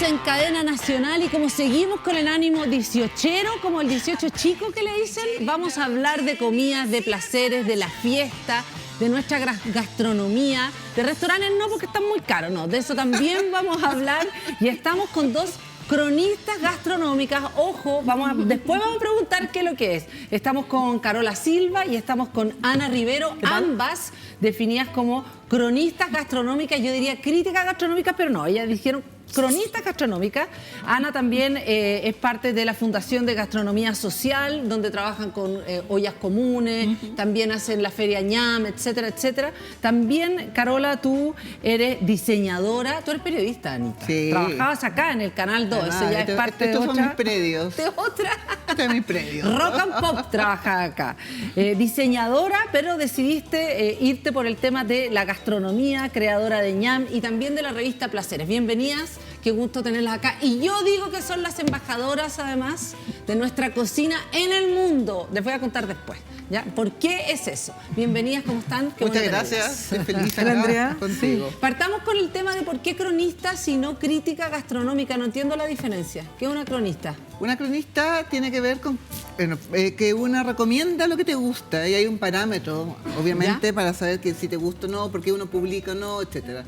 en cadena nacional y como seguimos con el ánimo 18ero, como el 18 chico que le dicen, vamos a hablar de comidas, de placeres, de la fiesta, de nuestra gastronomía, de restaurantes no porque están muy caros, no, de eso también vamos a hablar y estamos con dos cronistas gastronómicas. Ojo, después vamos a preguntar qué es lo que es. Estamos con Carola Silva y estamos con Ana Rivero, ambas definidas como cronistas gastronómicas, yo diría críticas gastronómicas, pero no, ellas dijeron cronistas gastronómicas. Ana también es parte de la Fundación de Gastronomía Social, donde trabajan con ollas comunes, también hacen la Feria ñam, etcétera, etcétera. También, Carola, tú eres diseñadora, tú eres periodista, Anita. Sí. Trabajabas acá en el Canal 2, eso ya es parte de otra. Estos son mis predios. De otra. Este es mi predio. Rock and Pop trabaja acá. Diseñadora, pero decidiste irte por el tema de la gastronomía, creadora de ñam y también de la revista Placeres. Bienvenidas. Qué gusto tenerlas acá. Y yo digo que son las embajadoras, además, de nuestra cocina en el mundo. Les voy a contar después, ¿ya? ¿Por qué es eso? Bienvenidas, ¿cómo están? Qué Muchas bueno gracias. Estoy feliz Hola, Andrea. contigo. Sí. Partamos con el tema de por qué cronista si no crítica gastronómica. No entiendo la diferencia. ¿Qué es una cronista? Una cronista tiene que ver con que una recomienda lo que te gusta y hay un parámetro, obviamente, para saber que si te gusta o no, por qué uno publica o no, etcétera.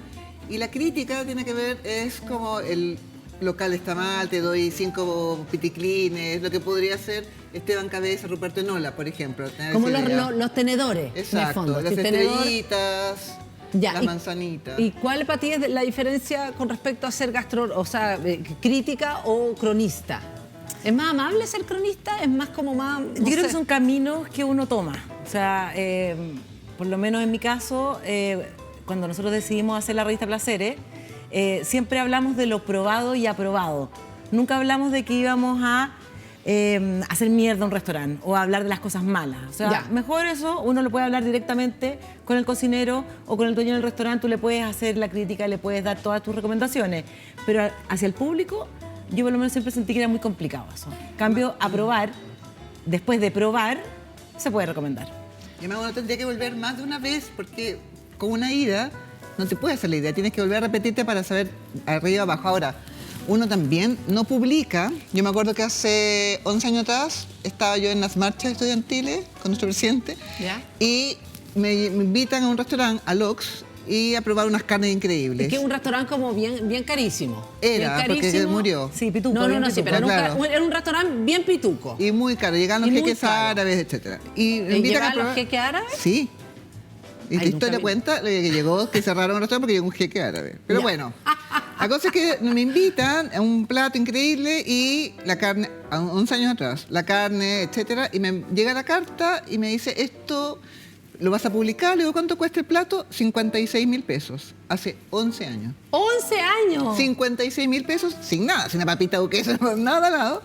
Y la crítica tiene que ver, es como el local está mal, te doy 5 piticlines, lo que podría ser Esteban Cabeza, Ruperto Enola, por ejemplo. Como los tenedores, exacto, en el fondo. las Ya, estrellitas, las manzanitas. ¿Y cuál para ti es la diferencia con respecto a ser crítica o cronista? ¿Es más amable ser cronista? ¿Es más como más...? Yo creo que son caminos que uno toma. O sea, por lo menos en mi caso, cuando nosotros decidimos hacer la revista Placeres, siempre hablamos de lo probado y aprobado. Nunca hablamos de que íbamos a hacer mierda a un restaurante o a hablar de las cosas malas. O sea, mejor eso uno lo puede hablar directamente con el cocinero o con el dueño del restaurante. Tú le puedes hacer la crítica, le puedes dar todas tus recomendaciones. Pero hacia el público, yo por lo menos siempre sentí que era muy complicado eso. En cambio, aprobar, después de probar, se puede recomendar. Y además uno tendría que volver más de una vez porque con una ida no te puede hacer la idea, tienes que volver a repetirte para saber arriba abajo. Ahora, uno también no publica. Yo me acuerdo que hace 11 años atrás estaba yo en las marchas estudiantiles con nuestro presidente. ¿Ya? Y me invitan a un restaurante, a Lox, y a probar unas carnes increíbles. Es que es un restaurante como bien carísimo. Era, bien porque carísimo. murió. Sí, pituco. No, sí, pero claro. era un restaurante bien pituco. Y muy caro, llegaban los Y muy jeques caro. árabes, etc. Y me invitan a ¿Llegaban probar. los jeques árabes? Sí. Y Ay, esta nunca historia vi. cuenta que llegó, que cerraron un restaurante porque llegó un jeque árabe. Pero Ya. bueno, la cosa es que me invitan a un plato increíble y la carne, a 11 años atrás, la carne, etcétera, y me llega la carta y me dice, esto lo vas a publicar. Le digo, ¿cuánto cuesta el plato? 56.000 pesos. Hace 11 años. ¡11 años! 56.000 pesos sin nada, sin una papita o queso, nada al lado.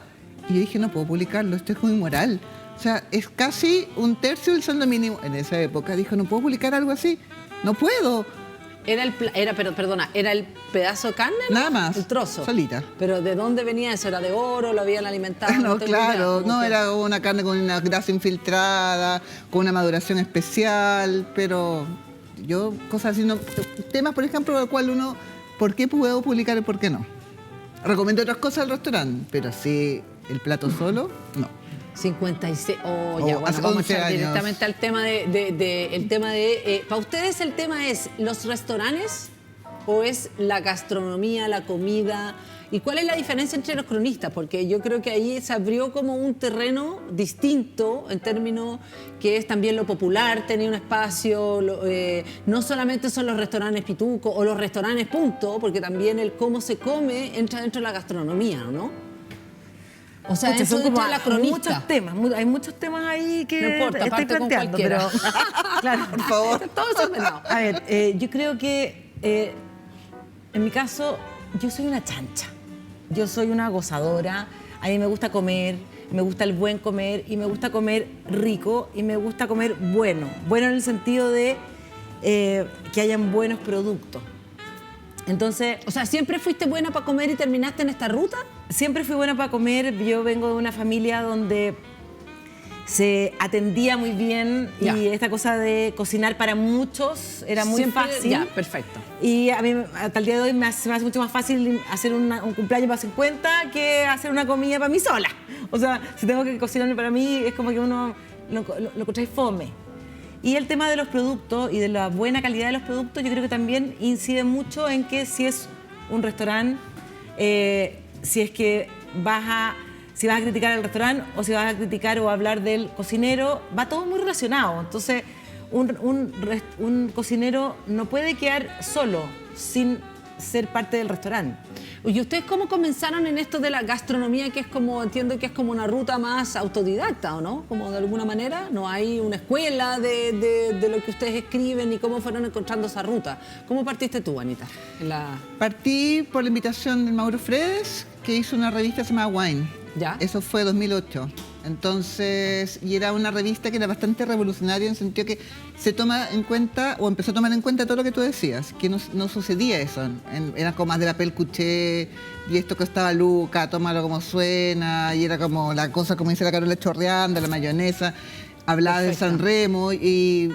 Y yo dije, no puedo publicarlo, esto es muy inmoral. O sea, es casi un tercio del sueldo mínimo. En esa época dijo, no puedo publicar algo así, no puedo. ¿Era el pedazo de carne? ¿No? Nada más. El trozo. Solita. ¿Pero de dónde venía eso? ¿Era de oro? ¿Lo habían alimentado? No, tengo idea. claro, Como no, que- era una carne con una grasa infiltrada, con una maduración especial, pero yo, cosas así, no, temas, por ejemplo, del cual uno, ¿por qué puedo publicar y por qué no? Recomiendo otras cosas al restaurante, pero así, el plato solo, no. 56. Oh, ya, bueno, hace vamos a 11 entrar años. directamente al tema para ustedes el tema es los restaurantes o es la gastronomía, la comida. ¿Y cuál es la diferencia entre los cronistas? Porque yo creo que ahí se abrió como un terreno distinto en términos que es también lo popular, tener un espacio, no solamente son los restaurantes pituco o los restaurantes punto, porque también el cómo se come entra dentro de la gastronomía, ¿no? O sea, Pucha, eso son como entra la cronista. muchos temas, hay muchos temas ahí que No importa, estoy parte con planteando, cualquiera. pero claro. Por favor. Todo eso ordenado. A ver, yo creo que en mi caso, yo soy una chancha. Yo soy una gozadora. A mí me gusta comer, me gusta el buen comer y me gusta comer rico y me gusta comer bueno. Bueno en el sentido de que hayan buenos productos. Entonces, O sea, ¿siempre fuiste buena para comer y terminaste en esta ruta? siempre fui buena para comer. Yo vengo de una familia donde se atendía muy bien Ya. y esta cosa de cocinar para muchos era muy Siempre- fácil. Ya, perfecto. Y a mí hasta el día de hoy se me hace mucho más fácil hacer un cumpleaños para 50 que hacer una comida para mí sola. O sea, si tengo que cocinarme para mí, es como que uno lo encontráis fome. Y el tema de los productos y de la buena calidad de los productos, yo creo que también incide mucho en que si es un restaurante, si es que si vas a criticar al restaurante o si vas a criticar o hablar del cocinero, va todo muy relacionado. Entonces, un cocinero no puede quedar solo sin ser parte del restaurante. ¿Y ustedes cómo comenzaron en esto de la gastronomía, que es como, entiendo que es como una ruta más autodidacta, ¿o no? Como de alguna manera, no hay una escuela de lo que ustedes escriben y cómo fueron encontrando esa ruta. ¿Cómo partiste tú, Anita? Partí por la invitación de Mauro Fredes, que hizo una revista que se llama Wine. ¿Ya? Eso fue 2008. Entonces, y era una revista que era bastante revolucionaria en el sentido que se toma en cuenta, o empezó a tomar en cuenta todo lo que tú decías, que no sucedía eso. Era como más de papel cuché, y esto costaba Luca, tómalo como suena, y era como la cosa, como dice la Carola, chorreando, la mayonesa, hablaba de Perfecto. San Remo, y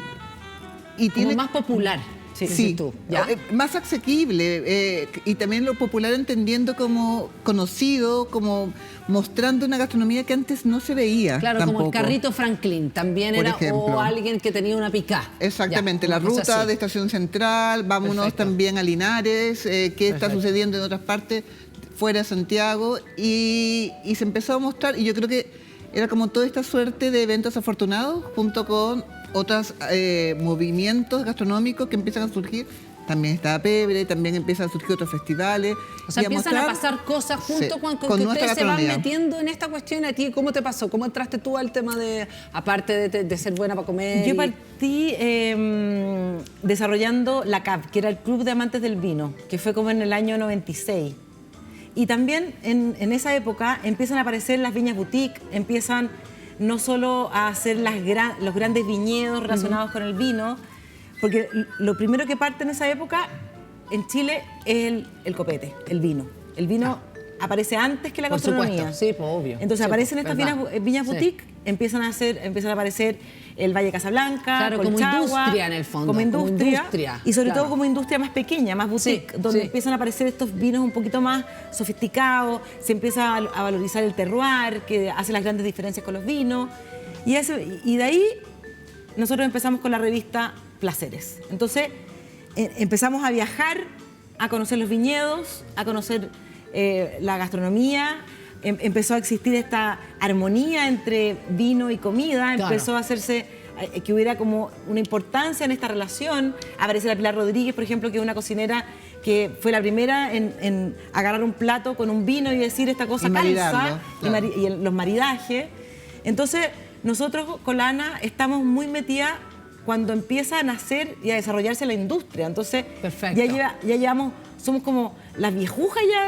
Como tiene más popular, dices Sí, tú. ¿Ya? más asequible y también lo popular entendiendo como conocido, como mostrando una gastronomía que antes no se veía Claro, tampoco. como el carrito Franklin, también Por era, ejemplo. o alguien que tenía una picá. Exactamente, Ya, la una cosa ruta así. de Estación Central, vámonos Perfecto. también a Linares, qué está Perfecto. sucediendo en otras partes fuera de Santiago y se empezó a mostrar y yo creo que era como toda esta suerte de eventos afortunados junto con otros movimientos gastronómicos que empiezan a surgir. También está Pebre, también empiezan a surgir otros festivales. O sea, y empiezan a mostrar- pasar cosas junto Sí, con con que nuestra ustedes se van gastronomía. metiendo en esta cuestión. ¿A ti cómo te pasó? ¿Cómo entraste tú al tema de, aparte de ser buena para comer? Yo y- partí desarrollando la CAP, que era el Club de Amantes del Vino, que fue como en el año 96. Y también en esa época empiezan a aparecer las viñas boutique, empiezan no solo a hacer los grandes viñedos relacionados con el vino, porque lo primero que parte en esa época en Chile es el copete, el vino. El vino aparece antes que la Por gastronomía. supuesto, sí, pues, obvio. Entonces Sí, aparecen pues, estas verdad. viñas Sí. boutique, empiezan a aparecer el Valle Casablanca, Claro, como Colchagua, industria en el fondo, como como industria, industria, y sobre claro. todo como industria más pequeña, más boutique, Sí, donde sí. empiezan a aparecer estos vinos un poquito más sofisticados, se empieza a valorizar el terroir, que hace las grandes diferencias con los vinos, y de ahí nosotros empezamos con la revista Placeres. Entonces empezamos a viajar, a conocer los viñedos, a conocer la gastronomía. Empezó a existir esta armonía entre vino y comida, Claro. empezó a hacerse que hubiera como una importancia en esta relación. Aparece la Pilar Rodríguez, por ejemplo, que es una cocinera que fue la primera en agarrar un plato con un vino y decir esta cosa Y calza, maridarlo, claro. y los maridajes. Entonces, nosotros con la Ana estamos muy metidas cuando empieza a nacer y a desarrollarse la industria. Entonces, Perfecto. ya llevamos, somos como las viejujas ya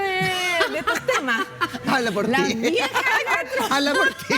de estos temas. Habla por Las ti. viejas. Habla por ti.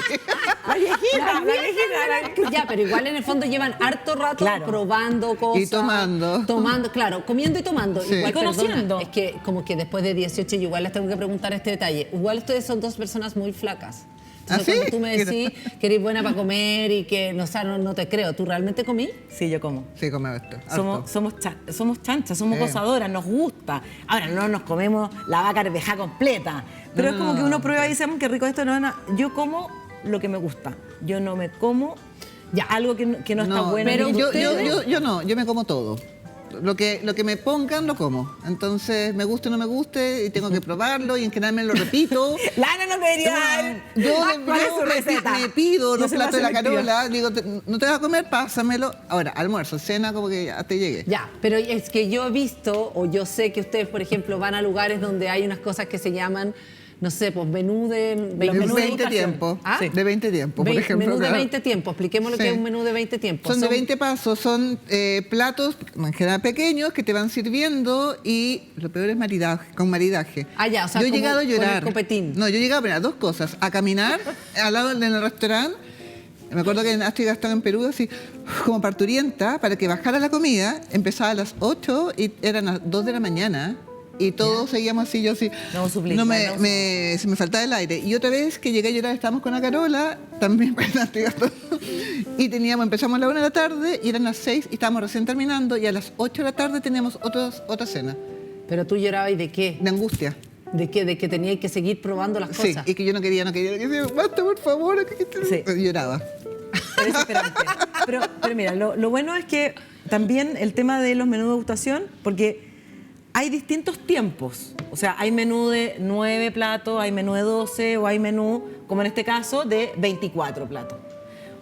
La viejita, Las la viejita. viejas. Ya, pero igual en el fondo llevan harto rato Claro. probando cosas. Y tomando. Tomando, claro, comiendo y tomando. Sí. Igual, Y conociendo. perdona, es que como que después de 18 yo igual les tengo que preguntar este detalle. Igual ustedes son dos personas muy flacas. Entonces, ¿Ah, sí? cuando tú me decís que eres buena para comer y que no te creo, ¿tú realmente comí? Sí, yo como. Sí, come esto. harto. Somos chanchas, somos Sí. gozadoras, nos gusta. Ahora no nos comemos la vaca arvejada completa, pero es como que uno prueba y dice, qué rico esto. Yo como lo que me gusta. Yo no me como algo que no está bueno. pero yo ustedes- yo me como todo. Lo que me pongan lo como. Entonces, me guste o no me guste, y tengo que probarlo, y en general me lo repito. Lana no me debería dar. ¿Cuál es su receta? me pido Yo los soy más platos de la selectiva. Carola, digo, no te vas a comer, pásamelo. Ahora, almuerzo, cena, como que ya te llegue. Ya, pero es que yo he visto, o yo sé que ustedes, por ejemplo, van a lugares donde hay unas cosas que se llaman, no sé, pues menú de... De menú 20 degustación. tiempos. ¿Ah? Sí. De 20 tiempos, por ejemplo. Menú de claro. 20 tiempos. Expliquemos lo Sí. que es un menú de 20 tiempos. Son de 20 pasos, son platos en general pequeños que te van sirviendo y lo peor es con maridaje. Ah, ya, o sea, yo he como llegado a con el llorar. copetín. No, yo he llegado a ver dos cosas. A caminar al lado en el restaurante. Me acuerdo que en Astrid Gastón en Perú, así como parturienta, para que bajara la comida, empezaba a las 8 y eran las 2 de la mañana. Y todos seguíamos así, yo así. No, suplica, No no. se me faltaba el aire. Y otra vez que llegué a llorar, estábamos con la Carola, también, y empezamos a la 1 de la tarde, y eran las 6, y estábamos recién terminando, y a las 8 de la tarde teníamos otra cena, Pero tú llorabas ¿y de qué? de angustia. ¿De qué? De que teníais que seguir probando las Sí, cosas. y que yo no quería, que decía, basta, por favor. Sí. Y lloraba. Es desesperante. Pero mira, lo bueno es que también el tema de los menús de degustación, porque hay distintos tiempos. O sea, hay menú de 9 platos, hay menú de 12 o hay menú, como en este caso, de 24 platos.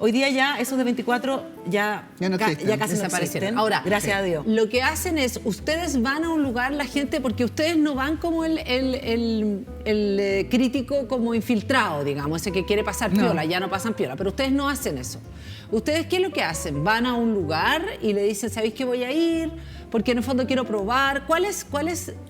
Hoy día ya esos de 24 ya no existen. ya casi no Desaparecieron. existen. Ahora, gracias a Dios. Lo que hacen es, ustedes van a un lugar, la gente, porque ustedes no van como el crítico como infiltrado, digamos, ese que quiere pasar piola, ya no pasan piola, pero ustedes no hacen eso. ¿Ustedes qué es lo que hacen? Van a un lugar y le dicen, ¿sabéis que voy a ir? Porque en el fondo quiero probar. ¿Cuál es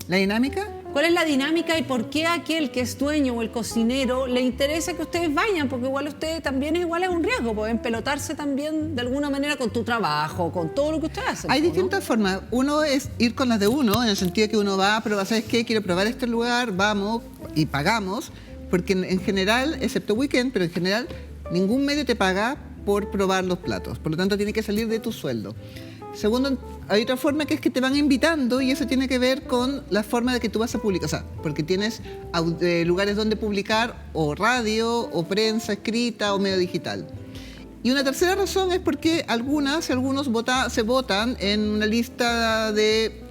¿La dinámica? la dinámica y por qué a aquel que es dueño o el cocinero le interesa que ustedes vayan? Porque igual ustedes también es un riesgo, pueden pelotarse también de alguna manera con tu trabajo, con todo lo que ustedes hacen. Hay ¿no? distintas formas. Uno es ir con las de uno, en el sentido de que uno va a probar, ¿sabes qué? Quiero probar este lugar, vamos y pagamos, porque en general, excepto weekend, pero en general ningún medio te paga por probar los platos. Por lo tanto, tiene que salir de tu sueldo. Segundo, hay otra forma que es que te van invitando y eso tiene que ver con la forma de que tú vas a publicar. O sea, porque tienes lugares donde publicar o radio o prensa escrita o medio digital. Y una tercera razón es porque algunos se votan en una lista de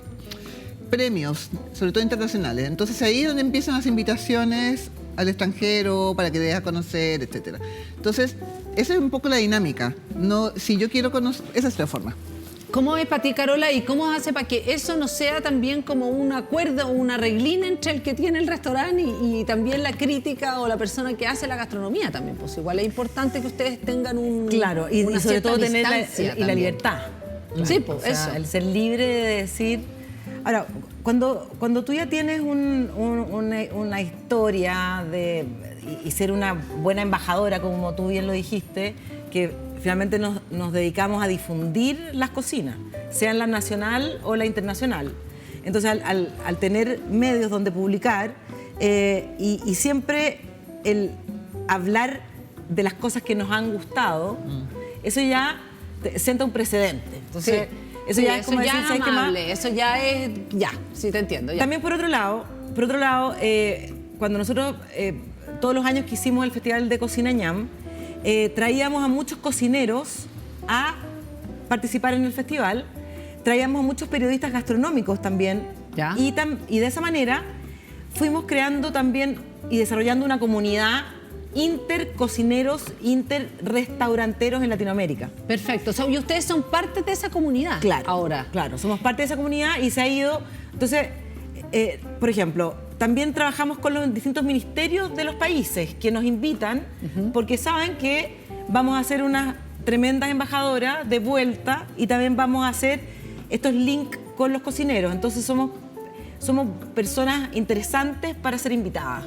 premios, sobre todo internacionales. Entonces ahí es donde empiezan las invitaciones al extranjero para que te des a conocer, etc. Entonces, esa es un poco la dinámica. No, si yo quiero conocer, esa es la forma. ¿Cómo es para ti, Carola, y cómo hace para que eso no sea también como un acuerdo o una reglina entre el que tiene el restaurante y también la crítica o la persona que hace la gastronomía también? Pues igual es importante que ustedes tengan Claro, y una sobre cierta todo tener la también. libertad. Claro. Sí, pues O sea, eso. el ser libre de decir... Ahora, cuando tú ya tienes una historia y ser una buena embajadora, como tú bien lo dijiste, que finalmente nos dedicamos a difundir las cocinas, sean la nacional o la internacional. Entonces, al tener medios donde publicar y siempre el hablar de las cosas que nos han gustado, eso ya sienta un precedente. Entonces, eso ya es como decir, ¿sabes qué más? Eso ya es, sí te entiendo. Ya. También por otro lado, cuando nosotros todos los años que hicimos el Festival de Cocina ñam, traíamos a muchos cocineros a participar en el festival, traíamos a muchos periodistas gastronómicos también, ¿Ya? y de esa manera fuimos creando también y desarrollando una comunidad intercocineros, interrestauranteros en Latinoamérica. Perfecto. Y ustedes son parte de esa comunidad. Claro. Ahora. Claro, somos parte de esa comunidad y se ha ido... Entonces, por ejemplo, también trabajamos con los distintos ministerios de los países que nos invitan porque saben que vamos a hacer unas tremendas embajadoras de vuelta y también vamos a hacer estos links con los cocineros. Entonces somos personas interesantes para ser invitadas,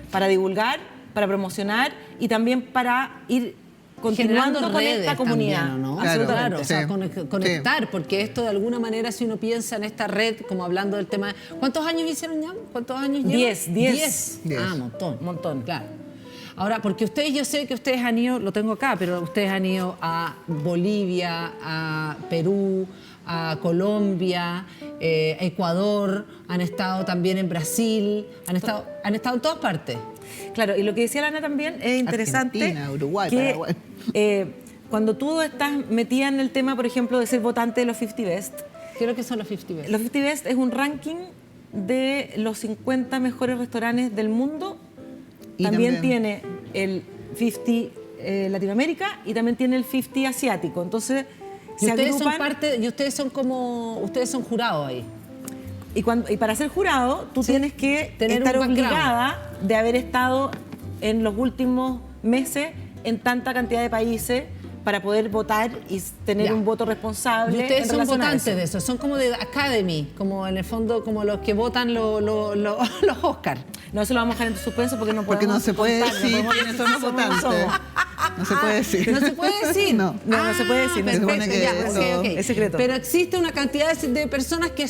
para divulgar, para promocionar y también para ir continuando Generando con redes esta comunidad. también, ¿o no? Absolutamente. Claro, o sea, Sí. conectar, porque esto de alguna manera, si uno piensa en esta red, como hablando del tema... ¿Cuántos años hicieron ya? ¿Cuántos años llevan? 10. 10. Ah, montón. Montón. Claro. Ahora, porque ustedes, yo sé que ustedes han ido, lo tengo acá, pero ustedes han ido a Bolivia, a Perú, a Colombia, a Ecuador, han estado también en Brasil, han estado en todas partes. Claro, y lo que decía Lana también es interesante. Argentina, Uruguay, que, Paraguay. Cuando tú estás metida en el tema, por ejemplo, de ser votante de los 50 Best, ¿Qué es lo que son los 50 Best? los 50 Best es un ranking de los 50 mejores restaurantes del mundo. Y También también tiene el 50 Latinoamérica y también tiene el 50 asiático. Entonces, Y se ustedes son agrupan. parte, y ustedes son jurados ahí. Y para ser jurado, tú tienes que tener estar un background. obligada de haber estado en los últimos meses en tanta cantidad de países para poder votar y tener Ya. un voto responsable. Y ustedes en son relación a votantes eso. de eso, son como de Academy, como en el fondo como los que votan los Oscar. No, eso lo vamos a dejar en suspenso porque no podemos Porque no se puede contar, decir podemos quiénes son los somos, votantes. No se puede decir. No se puede decir. No. No se puede decir, no se Perfecto, supone que ya, eso ok. es secreto. Pero existe una cantidad de personas que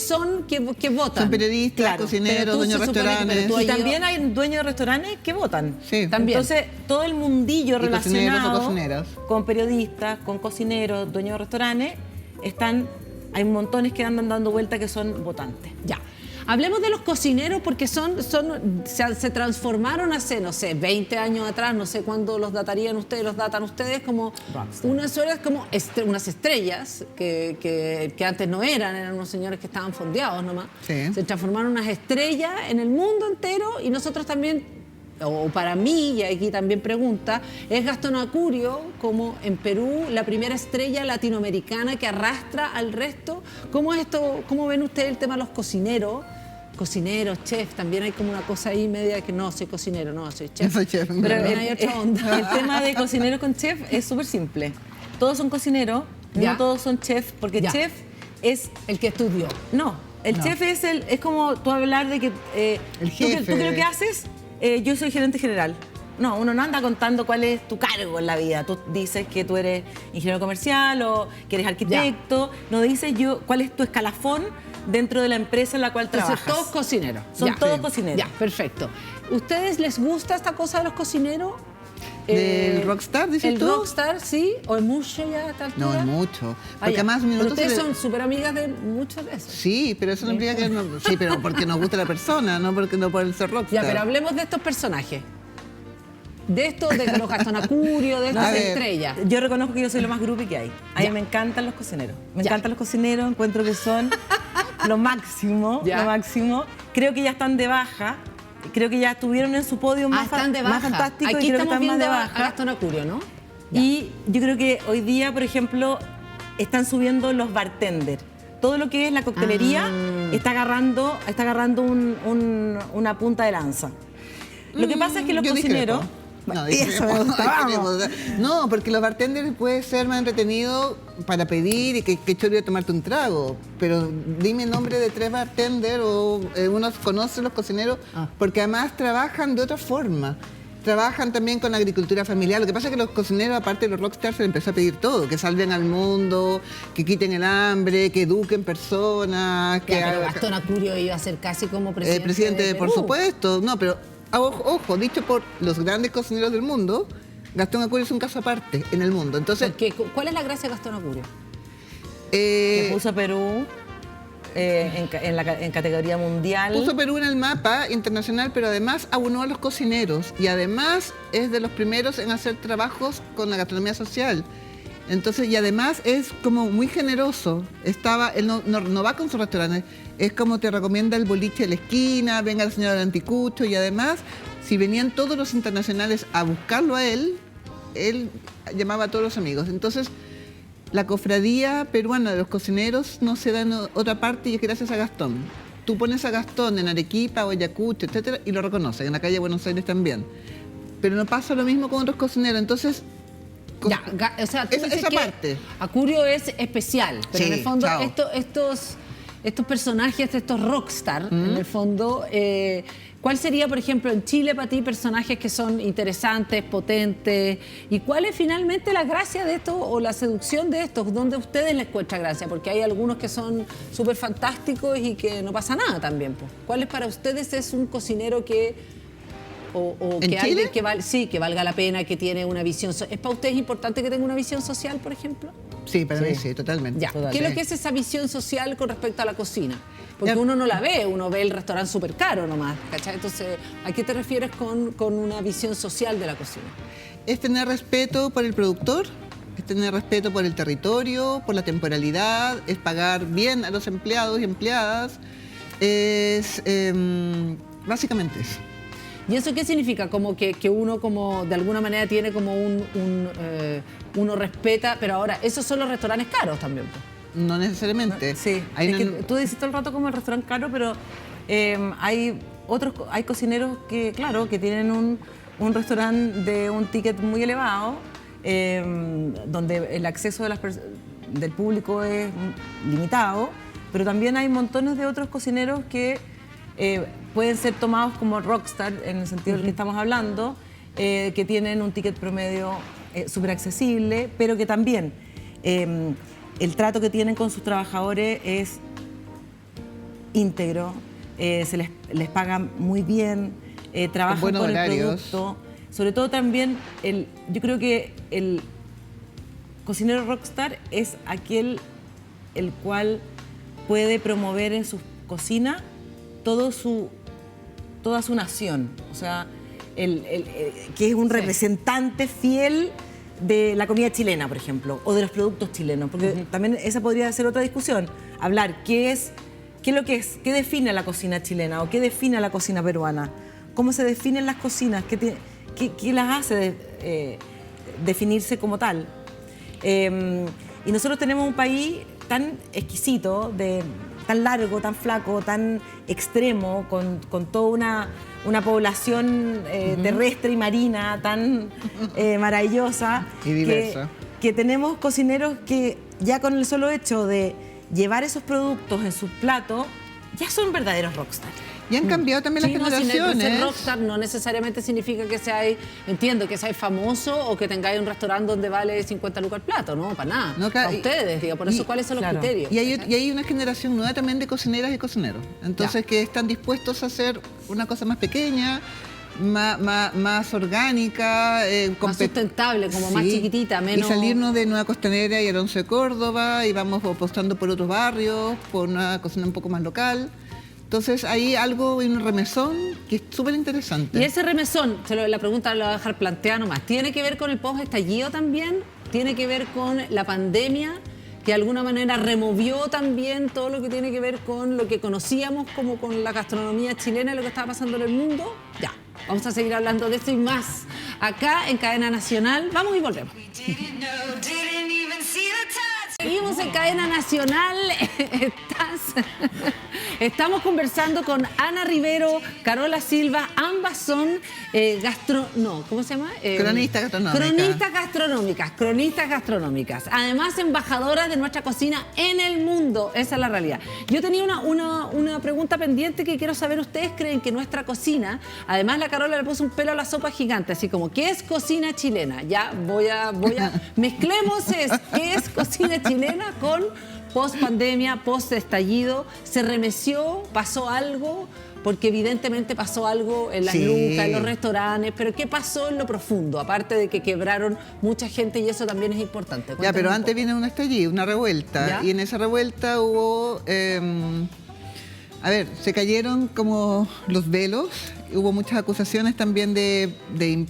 votan. Son periodistas, Claro, pero cocineros, tú dueños de se supone que- restaurantes. pero tú Y ahí- también hay dueños de restaurantes que votan. Sí. También. Entonces, todo el mundillo Y cocineros o relacionado cocineras. con periodistas, con cocineros, dueños de restaurantes, hay montones que andan dando vuelta que son votantes. Ya. Hablemos de los cocineros porque se transformaron hace, no sé, 20 años atrás, no sé cuándo los datan ustedes como unas estrellas que antes no eran unos señores que estaban fondeados nomás. Sí. Se transformaron en unas estrellas en el mundo entero y nosotros también, o para mí, y aquí también pregunta, es Gastón Acurio, como en Perú, la primera estrella latinoamericana que arrastra al resto. ¿Cómo es esto? ¿Cómo ven ustedes el tema de los cocineros? Cocineros, chef, también hay como una cosa ahí media que no, soy cocinero, no, soy chef. Yo soy chef. Pero También hay otra onda. el tema de cocinero con chef es súper simple. Todos son cocineros, Ya. no todos son chef, porque Ya. chef es... El que estudió. No, el No. chef es como tú hablar de que... El ¿Tú jefe. qué es lo que haces? Yo soy gerente general. No, uno no anda contando cuál es tu cargo en la vida. Tú dices que tú eres ingeniero comercial o que eres arquitecto. No dices cuál es tu escalafón dentro de la empresa en la cual Entonces, trabajas. todos cocineros. Son Ya. todos cocineros. Ya, perfecto. ¿Ustedes les gusta esta cosa de los cocineros? ¿Del rockstar, dices el tú? rockstar, sí, o es mucho ya a esta altura. No, es mucho. Ah, Porque ya. además Pero minutos ustedes se le- son súper amigas de muchos de esos. Sí, pero eso no implica que no... Sí, pero porque nos gusta la persona, no porque no por el ser rockstar. Ya, pero hablemos de estos personajes. De estos, de los Gastón Acurio, de A estas ver. estrellas. Yo reconozco que yo soy lo más groupie que hay. A mí Ya. me encantan los cocineros. Me Ya. encantan los cocineros, encuentro que son lo máximo, Ya. lo máximo. Creo que ya están de baja. Creo que ya estuvieron en su podio más, Están de más baja. fantástico Aquí y creo que estamos están más viendo de a baja. Gastón Acurio, ¿no? Y yo creo que hoy día, por ejemplo, están subiendo los bartenders. Todo lo que es la coctelería está agarrando una punta de lanza. Lo que pasa es que los Yo cocineros... discrepo. Bueno, No, y eso me gusta, vamos. No, porque los bartenders puede ser más entretenido para pedir y que chorro tomarte un trago. Pero dime el nombre de 3 bartenders o uno conoce los cocineros porque además trabajan de otra forma. Trabajan también con la agricultura familiar. Lo que pasa es que los cocineros, aparte de los rockstars, se les empezó a pedir todo. Que salven al mundo, que quiten el hambre, que eduquen personas. Que Ya, pero hagan- Gastón Acurio iba a ser casi como presidente. presidente, de por Perú. supuesto. No, pero ojo, dicho por los grandes cocineros del mundo, Gastón Acurio es un caso aparte en el mundo. Entonces, Porque, ¿cuál es la gracia de Gastón Acurio? Que puso a Perú en categoría mundial. puso Perú en el mapa internacional, pero además aunó a los cocineros y además es de los primeros en hacer trabajos con la gastronomía social. Entonces, y además es como muy generoso. Él no va con sus restaurantes, es como te recomienda el boliche de la esquina, venga la señora del anticucho, y además, si venían todos los internacionales a buscarlo a él llamaba a todos los amigos. Entonces, la cofradía peruana de los cocineros no se da en otra parte y es gracias a Gastón. Tú pones a Gastón en Arequipa o Ayacucho, etcétera, y lo reconocen, en la calle de Buenos Aires también. Pero no pasa lo mismo con otros cocineros, entonces... Ya, o sea, tú dices esa que parte. Acurio es especial, pero Sí, en el fondo chao. estos personajes, estos rockstar, en el fondo, ¿cuál sería, por ejemplo, en Chile para ti personajes que son interesantes, potentes? ¿Y cuál es finalmente la gracia de esto o la seducción de estos? ¿Dónde a ustedes les cuesta gracia? Porque hay algunos que son súper fantásticos y que no pasa nada también, pues. ¿Cuál es para ustedes es un cocinero que... O ¿En que Chile? alguien que valga la pena, que tiene una visión... ¿Es para ustedes importante que tenga una visión social, por ejemplo? Sí, para mí sí, totalmente. Ya. Total. ¿Qué es lo que es esa visión social con respecto a la cocina? Porque Ya. uno no la ve, uno ve el restaurante súper caro nomás, ¿cachai? Entonces, ¿a qué te refieres con una visión social de la cocina? Es tener respeto por el productor, es tener respeto por el territorio, por la temporalidad, es pagar bien a los empleados y empleadas, es básicamente eso. ¿Y eso qué significa? Como que uno como de alguna manera tiene como uno respeta, pero ahora, esos son los restaurantes caros también, pues. No necesariamente. Sí, Hay es una- que tú dices todo el rato como el restaurante caro, pero hay cocineros que, claro, que tienen un restaurante de un ticket muy elevado, donde el acceso del público es limitado, pero también hay montones de otros cocineros que pueden ser tomados como rockstar, en el sentido del que estamos hablando, que tienen un ticket promedio súper accesible, pero que también el trato que tienen con sus trabajadores es íntegro, les pagan muy bien, trabajan buenos por horarios. el producto. Sobre todo también, yo creo que el cocinero rockstar es aquel el cual puede promover en su cocina toda su nación. O sea, que es un representante fiel de la comida chilena, por ejemplo, o de los productos chilenos, porque también esa podría ser otra discusión. Hablar qué es lo que es, qué define a la cocina chilena o qué define a la cocina peruana, cómo se definen las cocinas, qué las hace definirse como tal. Y nosotros tenemos un país tan exquisito, tan largo, tan flaco, tan extremo, con toda una población terrestre y marina tan maravillosa. Y diversa. Que tenemos cocineros que ya con el solo hecho de llevar esos productos en sus platos, ya son verdaderos rockstars. Y han cambiado también Sí, las no, generaciones. ser rockstar no necesariamente significa que seáis, entiendo, que seáis famoso o que tengáis un restaurante donde vale 50 lucas el plato, no, para nada. No, claro, para ustedes, digo, por eso, ¿cuáles son los criterios? Y hay una generación nueva también de cocineras y cocineros. Entonces, que están dispuestos a hacer una cosa más pequeña, más orgánica, Más sustentable, como más chiquitita, menos... Y salirnos de Nueva Costanera y Alonso de Córdoba, y vamos apostando por otros barrios, por una cocina un poco más local. Entonces hay algo, un remesón que es súper interesante. Y ese remesón, la pregunta la voy a dejar planteada nomás, ¿tiene que ver con el post-estallido también? ¿Tiene que ver con la pandemia, que de alguna manera removió también todo lo que tiene que ver con lo que conocíamos como con la gastronomía chilena y lo que estaba pasando en el mundo? Ya, vamos a seguir hablando de esto y más acá en Cadena Nacional. Vamos y volvemos. Seguimos en Cadena Nacional. Estamos conversando con Ana Rivero, Carola Silva, ambas son ¿cómo se llama? Cronistas gastronómicas. Además, embajadoras de nuestra cocina en el mundo. Esa es la realidad. Yo tenía una pregunta pendiente que quiero saber. ¿Ustedes creen que nuestra cocina, además la Carola le puso un pelo a la sopa gigante, así como, ¿qué es cocina chilena? Ya voy a mezclemos ¿qué es cocina chilena con post-pandemia, post-estallido? ¿Se remeció? ¿Pasó algo? Porque evidentemente pasó algo en las lucas, en los restaurantes, pero ¿qué pasó en lo profundo? Aparte de que quebraron mucha gente y eso también es importante. Ya, pero antes viene un estallido, una revuelta, ¿Ya? y en esa revuelta hubo... se cayeron como los velos, hubo muchas acusaciones también de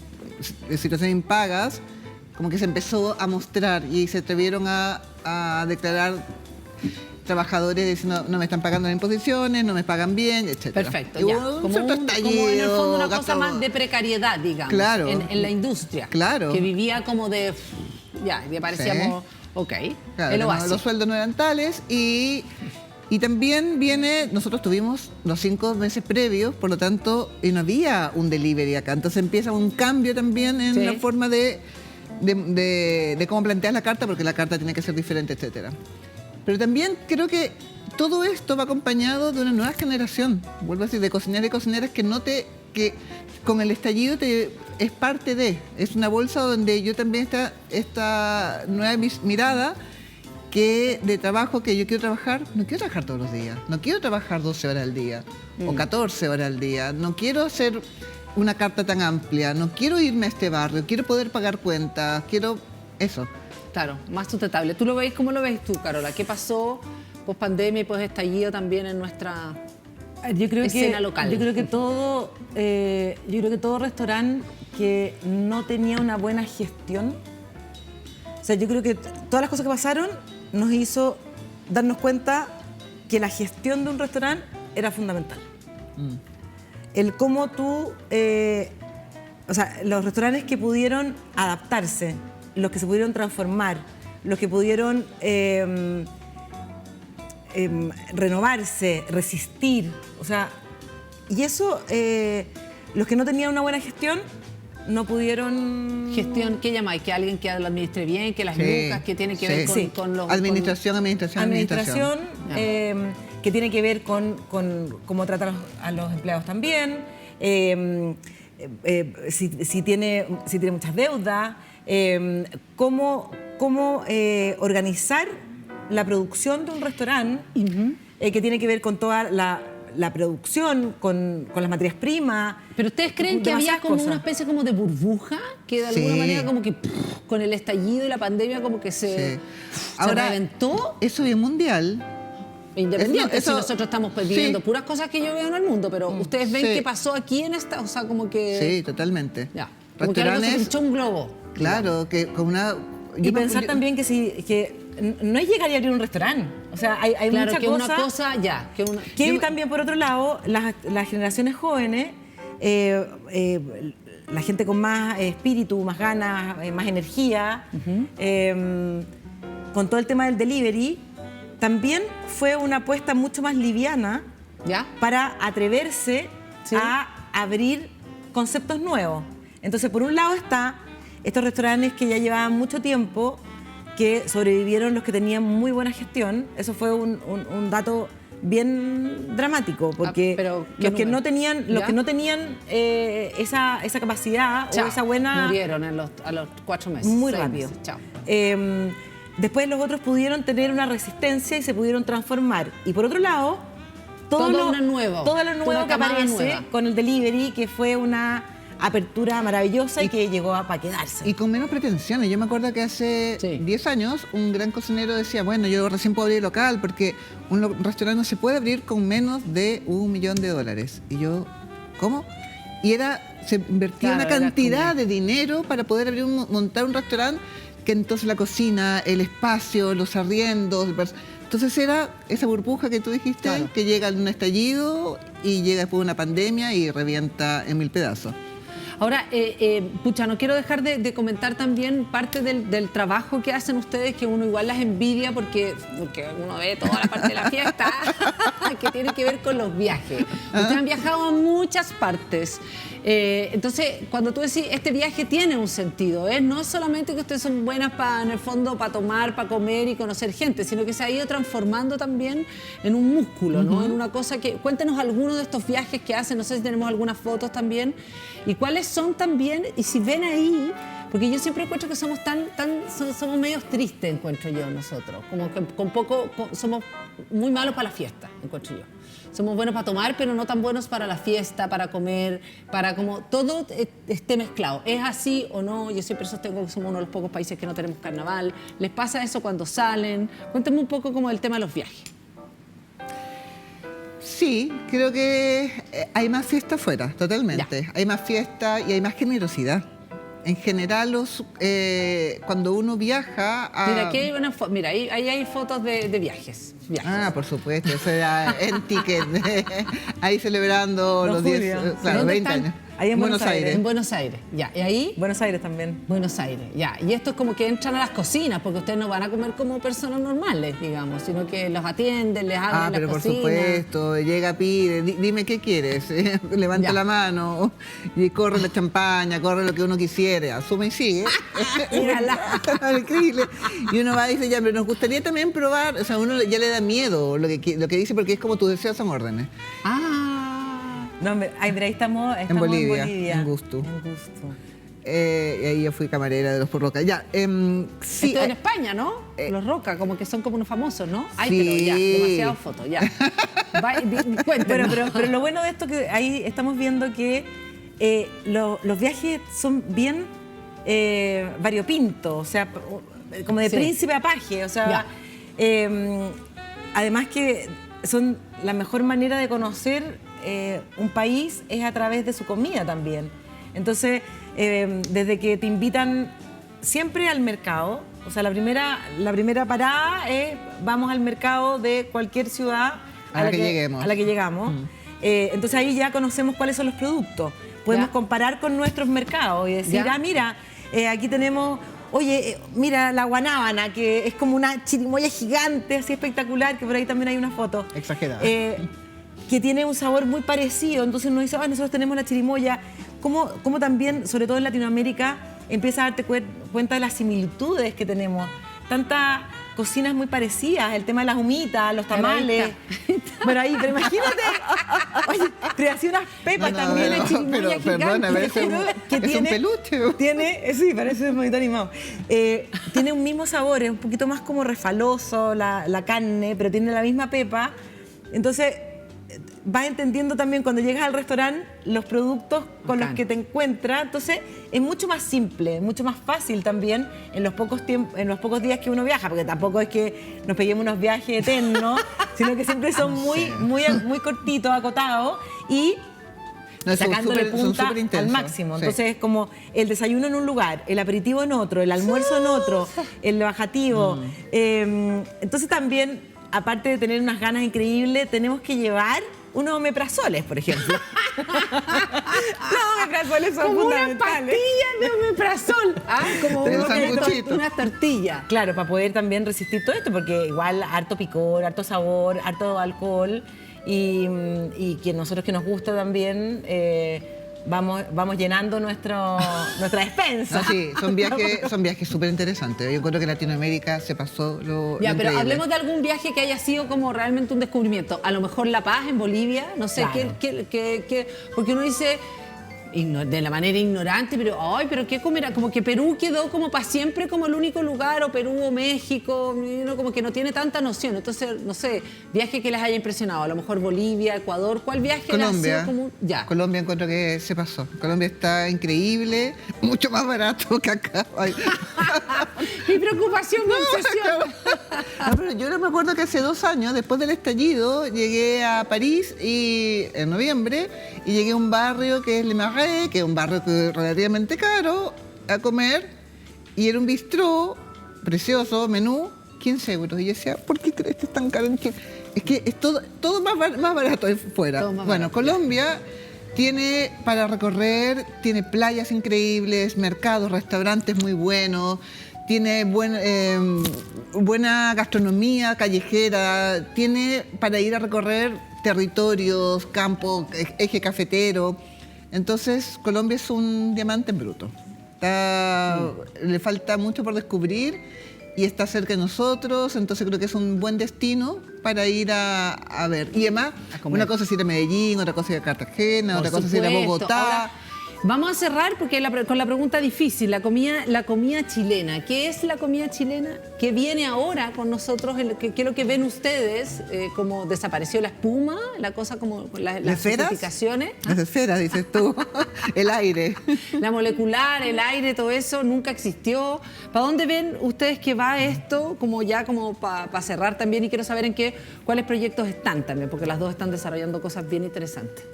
situaciones impagas, como que se empezó a mostrar y se atrevieron a declarar trabajadores diciendo no me están pagando las imposiciones, no me pagan bien, etc. Perfecto, y ya. hubo Como en el fondo una cosa más de precariedad, digamos, claro, en la industria. Claro. Que vivía como de... Ya, y parecíamos... Ok, claro, los sueldos no eran tales y también nosotros tuvimos los 5 meses previos, por lo tanto, y no había un delivery acá. Entonces empieza un cambio también en la forma de cómo planteas la carta, porque la carta tiene que ser diferente, etcétera. Pero también creo que todo esto va acompañado de una nueva generación, vuelvo a decir, de cocineros y cocineras que con el estallido es parte de, es una bolsa donde yo también esta nueva mirada de trabajo que yo quiero trabajar, no quiero trabajar todos los días, no quiero trabajar 12 horas al día o 14 horas al día, no quiero hacer una carta tan amplia, no quiero irme a este barrio, quiero poder pagar cuentas, quiero eso. Claro, más sustentable. ¿Tú lo ves? ¿Cómo lo ves tú, Carola? ¿Qué pasó post pandemia y post estallido también en nuestra escena local? Yo creo que todo restaurante que no tenía una buena gestión, o sea, yo creo que todas las cosas que pasaron nos hizo darnos cuenta que la gestión de un restaurante era fundamental. El cómo tú, los restaurantes que pudieron adaptarse, los que se pudieron transformar, los que pudieron renovarse, resistir, y eso, los que no tenían una buena gestión, no pudieron... ¿Gestión qué llamáis? ¿Que alguien que lo administre bien? ¿Que las lucas? ¿Que tiene que ver con los...? Administración. Que tiene que ver con cómo tratar a los empleados también, si tiene muchas deudas, cómo organizar la producción de un restaurante que tiene que ver con toda la producción, con las materias primas. ¿Pero ustedes creen que había como una especie como de burbuja? Que de alguna manera como que con el estallido y la pandemia como que se reventó. Eso es mundial. Independiente, si nosotros estamos viviendo puras cosas que yo veo en el mundo, pero ustedes ven qué pasó aquí en esta, o sea, como que... Sí, totalmente. Ya, como que algo se pinchó un globo. Claro, que con una... Y pensar también que no es llegar y abrir un restaurante. O sea, hay claro, mucha que cosa... una cosa, ya. Que también, por otro lado, las generaciones jóvenes, la gente con más espíritu, más ganas, más energía, con todo el tema del delivery, también fue una apuesta mucho más liviana para atreverse a abrir conceptos nuevos. Entonces, por un lado está estos restaurantes que ya llevaban mucho tiempo, que sobrevivieron los que tenían muy buena gestión. Eso fue un dato bien dramático, porque los que no tenían esa capacidad o esa buena... Murieron a los 4 meses. Muy rápido. Chao. Después los otros pudieron tener una resistencia y se pudieron transformar. Y por otro lado, todo lo nuevo que aparece con el delivery, que fue una apertura maravillosa y que llegó para quedarse. Y con menos pretensiones. Yo me acuerdo que hace 10 años un gran cocinero decía, bueno, yo recién puedo abrir local porque un restaurante no se puede abrir con menos de $1 millón. Y yo, ¿cómo? Y se invertía una cantidad de dinero para poder montar un restaurante, que entonces la cocina, el espacio, los arriendos... Entonces era esa burbuja que tú dijiste, que llega en un estallido y llega después una pandemia y revienta en 1000 pedazos. Ahora, no quiero dejar de comentar también parte del trabajo que hacen ustedes, que uno igual las envidia porque uno ve toda la parte de la fiesta que tiene que ver con los viajes. Ustedes han viajado a muchas partes. Entonces, cuando tú decís, este viaje tiene un sentido, no solamente que ustedes son buenas en el fondo para tomar, para comer y conocer gente, sino que se ha ido transformando también en un músculo, ¿no? En una cosa que... Cuéntenos algunos de estos viajes que hacen, no sé si tenemos algunas fotos también, y cuáles son también, y si ven ahí, porque yo siempre encuentro que somos somos medios tristes, encuentro yo, nosotros, como que somos muy malos para la fiesta, encuentro yo. Somos buenos para tomar, pero no tan buenos para la fiesta, para comer, para como todo esté mezclado. ¿Es así o no? Yo siempre sostengo que somos uno de los pocos países que no tenemos carnaval. ¿Les pasa eso cuando salen? Cuéntenme un poco como el tema de los viajes. Sí, creo que hay más fiesta afuera, totalmente. Ya. Hay más fiesta y hay más generosidad. En general, cuando uno viaja... Mira, aquí hay ahí hay fotos de viajes. Ah, por supuesto, eso era en ticket. Ahí celebrando los 20 años. Ahí en Buenos Aires. En Buenos Aires, ya. ¿Y ahí? Buenos Aires también. Buenos Aires, ya. Y esto es como que entran a las cocinas, porque ustedes no van a comer como personas normales, digamos, sino que los atienden, les abren las cocinas. Por supuesto, llega, pide, dime qué quieres, levanta la mano y corre la champaña, corre lo que uno quisiera, asume y sigue. Increíble. Y uno va y dice, ya, pero nos gustaría también probar, o sea, uno ya le da miedo lo que dice, porque es como tus deseos son órdenes. No, mira, ahí estamos en Bolivia. En Gusto. Y ahí yo fui camarera de los Por Roca. Ya, sí, esto en España, ¿no? Los Roca, como que son como unos famosos, ¿no? Ay, sí. pero ya, demasiadas fotos, ya. Pero lo bueno de esto que ahí estamos viendo que los viajes son bien variopintos, o sea, como de príncipe a paje, o sea, además que son la mejor manera de conocer un país es a través de su comida también. Entonces, desde que te invitan siempre al mercado, o sea, la primera parada es vamos al mercado de cualquier ciudad a la que llegamos. Entonces ahí ya conocemos cuáles son los productos. Podemos comparar con nuestros mercados y decir, mira, aquí tenemos... Oye, mira la guanábana, que es como una chirimoya gigante, así espectacular, que por ahí también hay una foto. Exagerada. Que tiene un sabor muy parecido. Entonces uno dice, nosotros tenemos la chirimoya. Como también, sobre todo en Latinoamérica, empiezas a darte cuenta de las similitudes que tenemos. Tantas cocinas muy parecidas, el tema de las humitas, los tamales. Bueno, ahí, pero imagínate. Oye, pero así unas pepas también. pero, la chirimoya perdona, gigante, es un, que es un peluche. Sí, parece un monito animado. Tiene un mismo sabor, es un poquito más como refaloso la carne, pero tiene la misma pepa. Entonces, vas entendiendo también cuando llegas al restaurante los productos con los que te encuentras. Entonces, es mucho más simple, mucho más fácil también en los pocos días que uno viaja, porque tampoco es que nos peguemos unos viajes eternos, sino que siempre son muy cortitos, acotados y sacándole punta al máximo. Entonces, es como el desayuno en un lugar, el aperitivo en otro, el almuerzo en otro, el bajativo. Entonces, también, aparte de tener unas ganas increíbles, tenemos que llevar unos omeprazoles, por ejemplo. Los omeprazoles son como fundamentales. Unas pastillas de omeprazol. Como sanguchito. una tortilla. Claro, para poder también resistir todo esto, porque igual harto picor, harto sabor, harto alcohol y que nosotros que nos gusta también vamos llenando nuestra despensa. No, sí, son viajes súper interesantes. Yo creo que Latinoamérica se pasó lo Ya, pero increíble. hablemos de algún viaje que haya sido como realmente un descubrimiento. A lo mejor La Paz en Bolivia, no sé, Claro. porque uno dice de la manera ignorante, pero ¿qué comerá? Como que Perú quedó como para siempre como el único lugar, o Perú o México, uno como que no tiene tanta noción. Entonces, no sé, viaje que les haya impresionado, a lo mejor Bolivia, Ecuador, ¿cuál viaje les ha Colombia. sido como ya? Colombia encuentro que se pasó. Colombia está increíble, mucho más barato que acá. Ay. Mi preocupación, mi obsesión. No, pero yo no me acuerdo que hace 2 años, después del estallido, llegué a París en noviembre y llegué a un barrio que es Le Marais, que es un barrio relativamente caro, a comer, y era un bistró precioso, menú, 15 euros. Y yo decía, ¿por qué crees que es tan caro en Chile? Es que es todo más barato de fuera. Todo más Bueno, barato. Colombia tiene para recorrer, tiene playas increíbles, mercados, restaurantes muy buenos, tiene buena gastronomía callejera, tiene para ir a recorrer territorios, campos, eje cafetero. Entonces, Colombia es un diamante en bruto. Le falta mucho por descubrir y está cerca de nosotros, entonces creo que es un buen destino para ir a ver. Y además, comer. una cosa es ir a Medellín, otra cosa es ir a Cartagena, Por otra cosa es ir a supuesto. Bogotá. Ahora, vamos a cerrar porque con la pregunta difícil, la comida chilena. ¿Qué es la comida chilena? ¿Qué viene ahora con nosotros? ¿Qué es lo que ven ustedes? ¿Cómo desapareció la espuma? La cosa como las esferas? certificaciones. Las esferas, dices tú. El aire. La molecular, el aire, todo eso nunca existió. ¿Para dónde ven ustedes que va esto? Como para cerrar también, y quiero saber cuáles proyectos están también, porque las dos están desarrollando cosas bien interesantes.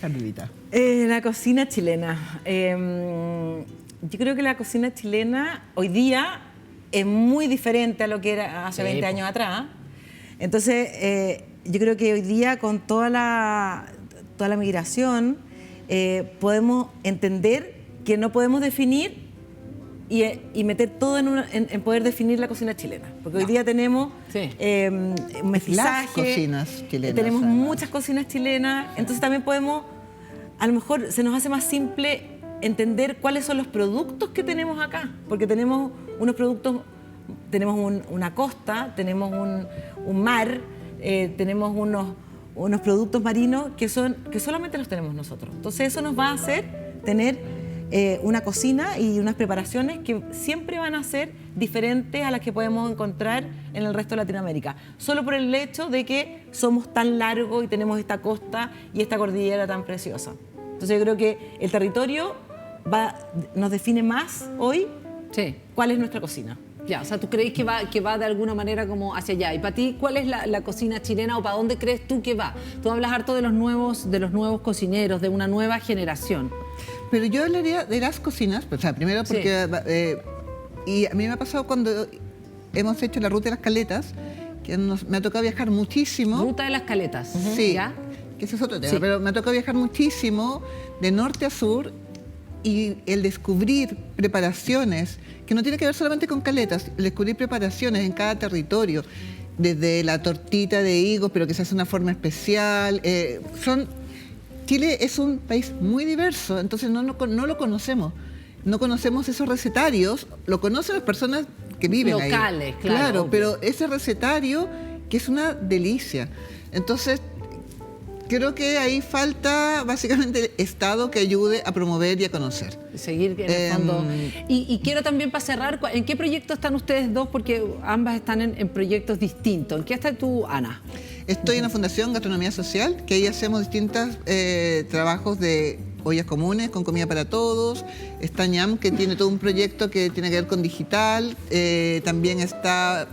Carlita. La cocina chilena. Yo creo que la cocina chilena hoy día es muy diferente a lo que era hace 20 años atrás. Entonces, yo creo que hoy día con toda la migración podemos entender que no podemos definir y meter todo en poder definir la cocina chilena. Porque hoy día tenemos un mestizaje. Las cocinas chilenas. Tenemos además. muchas cocinas chilenas. Entonces también podemos, a lo mejor se nos hace más simple entender cuáles son los productos que tenemos acá. Porque tenemos unos productos, tenemos una costa, tenemos un mar, tenemos unos productos marinos que solamente los tenemos nosotros. Entonces eso nos va a hacer tener una cocina y unas preparaciones que siempre van a ser diferentes a las que podemos encontrar en el resto de Latinoamérica, solo por el hecho de que somos tan largos y tenemos esta costa y esta cordillera tan preciosa. Entonces yo creo que el territorio nos define más hoy cuál es nuestra cocina. Ya, o sea, ¿tú crees que va de alguna manera como hacia allá? Y para ti, ¿cuál es la cocina chilena o para dónde crees tú que va? Tú hablas harto de los nuevos cocineros, de una nueva generación. Pero yo hablaría de las cocinas, o sea, primero porque y a mí me ha pasado cuando hemos hecho la ruta de las caletas, que me ha tocado viajar muchísimo. Ruta de las Caletas. Sí, ¿Ya? que ese es otro tema, Sí. pero me ha tocado viajar muchísimo de norte a sur y el descubrir preparaciones, que no tiene que ver solamente con caletas, el descubrir preparaciones en cada territorio, desde la tortita de higos, pero que se hace de una forma especial. Chile es un país muy diverso, entonces no lo conocemos. No conocemos esos recetarios, lo conocen las personas que viven locales, ahí. claro, obvio. Pero ese recetario que es una delicia. Entonces, creo que ahí falta básicamente el Estado que ayude a promover y a conocer. Seguir en el fondo. Y quiero también, para cerrar, ¿en qué proyecto están ustedes dos? Porque ambas están en proyectos distintos. ¿En qué estás tú, Ana? Estoy en la Fundación Gastronomía Social, que ahí hacemos distintos trabajos de ollas comunes con comida para todos. Está ñam, que tiene todo un proyecto que tiene que ver con digital. También está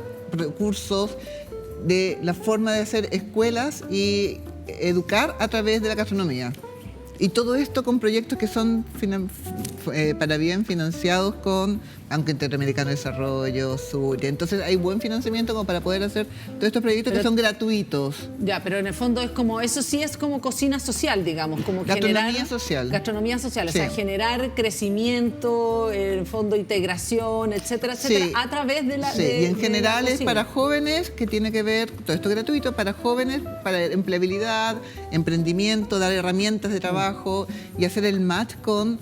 cursos de la forma de hacer escuelas y educar a través de la gastronomía. Y todo esto con proyectos que son para bien financiados con Banco Interamericano de Desarrollo, Suria. Entonces hay buen financiamiento como para poder hacer todos estos proyectos que son gratuitos. Ya, pero en el fondo es como, eso sí es como cocina social, digamos, como Gastronomía generar... social. Gastronomía social, Sí. o sea, generar crecimiento, en el fondo integración, etcétera, etcétera, Sí. a través de la... Sí, de- y en de general la es cocina. para jóvenes, que tiene que ver, todo esto gratuito, para jóvenes, para empleabilidad, emprendimiento, dar herramientas de trabajo y hacer el match con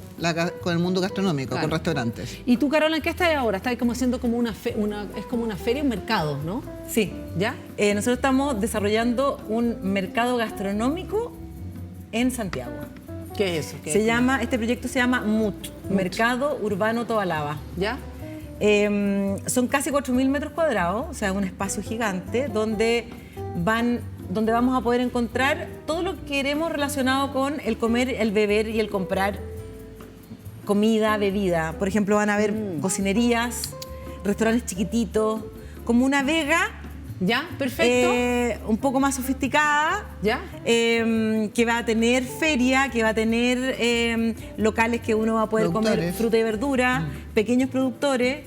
el mundo gastronómico, Claro. con restaurantes. ¿Y tú, Carola, en qué estás ahora? Estás como haciendo como es como una feria, un mercado, ¿no? Sí. ¿Ya? Nosotros estamos desarrollando un mercado gastronómico en Santiago. ¿Qué es eso? ¿Qué es? Este proyecto se llama MUT, Mercado Urbano Tobalaba. ¿Ya? Son casi 4.000 metros cuadrados, o sea, es un espacio gigante donde vamos a poder encontrar todo lo que queremos relacionado con el comer, el beber y el comprar comida, bebida. Por ejemplo, van a haber cocinerías, restaurantes chiquititos, como una Vega, ¿Ya? Perfecto. un poco más sofisticada, ¿Ya? que va a tener feria, que va a tener locales que uno va a poder comer Productores. fruta y verdura, pequeños productores,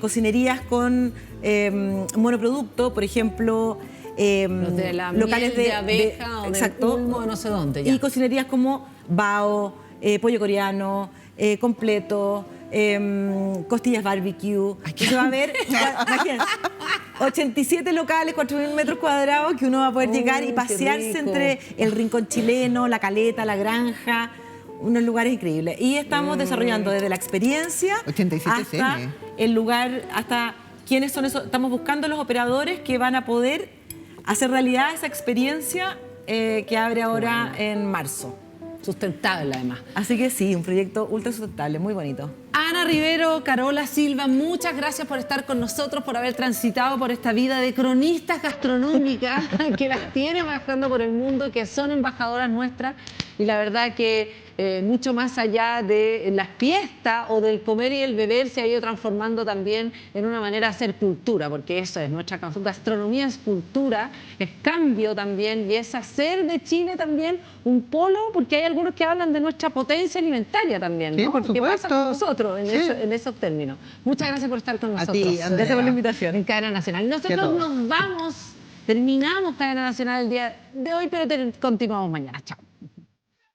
cocinerías con monoproducto, por ejemplo, Los de la locales miel de abeja o del exacto, ulmo de no sé dónde, ya. y cocinerías como bao, pollo coreano, completo, costillas barbecue. Se va a ver, imagínense, 87 locales, 4.000 metros cuadrados que uno va a poder llegar y qué pasearse rico. entre el rincón chileno, la caleta, la granja, unos lugares increíbles. Y estamos desarrollando desde la experiencia 87 hasta cm. el lugar, hasta quiénes son esos. Estamos buscando los operadores que van a poder hacer realidad esa experiencia que abre ahora en marzo. Sustentable, además. Así que sí, un proyecto ultra sustentable, muy bonito. Ana Rivero, Carola Silva, muchas gracias por estar con nosotros, por haber transitado por esta vida de cronistas gastronómicas que las tiene bajando por el mundo, que son embajadoras nuestras. Y la verdad que mucho más allá de las fiestas o del comer y el beber, se ha ido transformando también en una manera de hacer cultura, porque eso es nuestra gastronomía, es cultura, es cambio también, y es hacer de Chile también un polo, porque hay algunos que hablan de nuestra potencia alimentaria también, Sí, ¿no? por ¿Qué pasa supuesto. con nosotros en, Sí. en esos términos? Muchas gracias por estar con A nosotros. ti, Andrea. Gracias por la invitación. En Cadena Nacional. Que a Nosotros todos. nos vamos, terminamos Cadena Nacional el día de hoy, pero continuamos mañana. Chao.